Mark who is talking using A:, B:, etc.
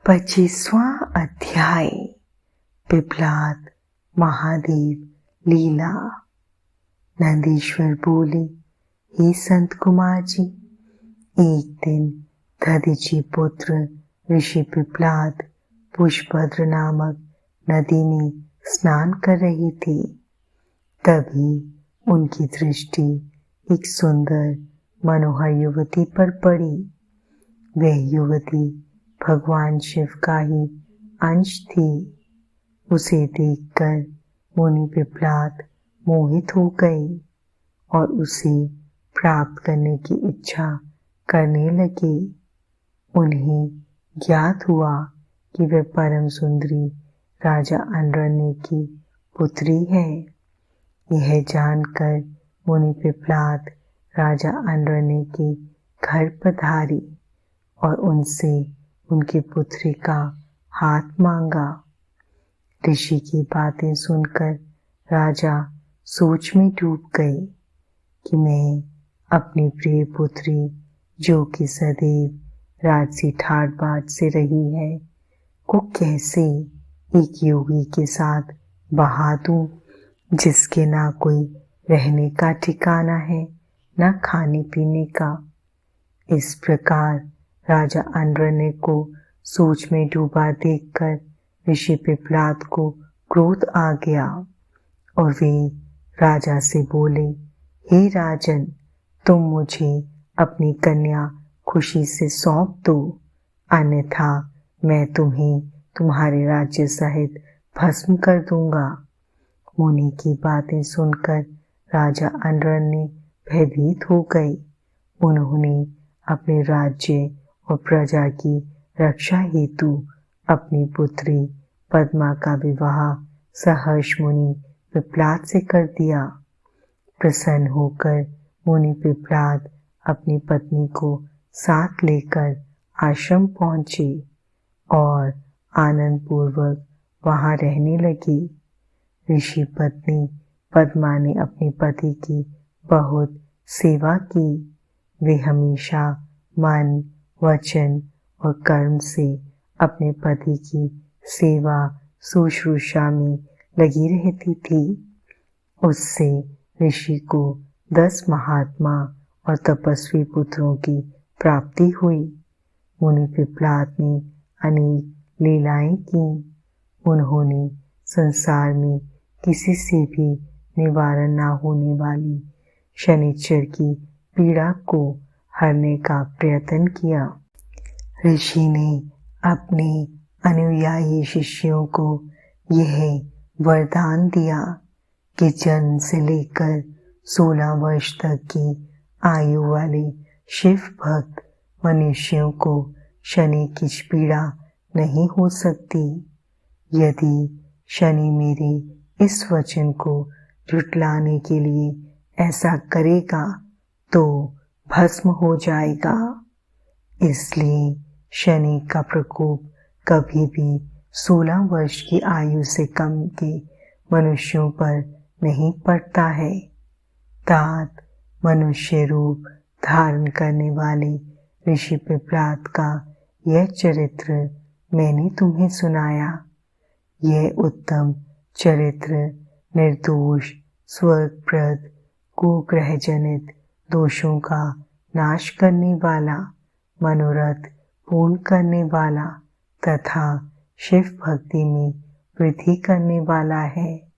A: 25वां अध्याय पिपलाद महादेव लीला। नंदीश्वर बोले, हे संत कुमार जी, एक दिन दधीची पुत्र ऋषि पिपलाद पुष्पभद्र नामक नदी में स्नान कर रहे थे। तभी उनकी दृष्टि एक सुंदर मनोहर युवती पर पड़ी। वह युवती भगवान शिव का ही अंश थी। उसे देखकर मुनि पिपलाद मोहित हो गए और उसे प्राप्त करने की इच्छा करने लगे। उन्हें ज्ञात हुआ कि वह परम सुंदरी राजा अनरण्य की पुत्री है। यह जानकर मुनि पिपलाद राजा अनरण्य के घर पधारे और उनसे उनकी पुत्री का हाथ मांगा। ऋषि की बातें सुनकर राजा सोच में डूब गए कि मैं अपनी प्रिय पुत्री, जो कि सदैव राजसी ठाट बाट से रही है, को कैसे एक योगी के साथ बहा दूं, जिसके ना कोई रहने का ठिकाना है, ना खाने पीने का। इस प्रकार राजा अनरण्य को सोच में डूबा देखकर ऋषि पिपलाद को क्रोध आ गया और वे राजा से बोले, हे राजन, तुम मुझे अपनी कन्या खुशी से सौंप दो, अन्यथा मैं तुम्हें तुम्हारे राज्य सहित भस्म कर दूंगा। मुनि की बातें सुनकर राजा अनरण्य भयभीत हो गए। उन्होंने अपने राज्य और प्रजा की रक्षा हेतु अपनी पुत्री पद्मा का विवाह सहर्ष मुनि पिपलाद से कर दिया। प्रसन्न होकर मुनि पिपलाद अपनी पत्नी को साथ लेकर आश्रम पहुंचे और आनंद पूर्वक वहां रहने लगी। ऋषि पत्नी पद्मा ने अपने पति की बहुत सेवा की। वे हमेशा मन, वचन और कर्म से अपने पति की सेवा शुश्रूषा में लगी रहती थी। उससे ऋषि को 10 महात्मा और तपस्वी पुत्रों की प्राप्ति हुई। मुनि पिपलाद ने अनेक लीलाएं की। उन्होंने संसार में किसी से भी निवारण न होने वाली शनिचर की पीड़ा को हरने का प्रयत्न किया। ऋषि ने अपने अनुयायी शिष्यों को यह वरदान दिया कि जन्म से लेकर 16 वर्ष तक की आयु वाले शिव भक्त मनुष्यों को शनि की पीड़ा नहीं हो सकती। यदि शनि मेरे इस वचन को झुठलाने के लिए ऐसा करेगा तो भस्म हो जाएगा। इसलिए शनि का प्रकोप कभी भी 16 वर्ष की आयु से कम के मनुष्यों पर नहीं पड़ता है। तात मनुष्य रूप धारण करने वाले ऋषि पिपलाद का यह चरित्र मैंने तुम्हें सुनाया। यह उत्तम चरित्र निर्दोष, स्वर्गप्रद, कुग्रह जनित दोषों का नाश करने वाला, मनोरथ पूर्ण करने वाला तथा शिव भक्ति में वृद्धि करने वाला है।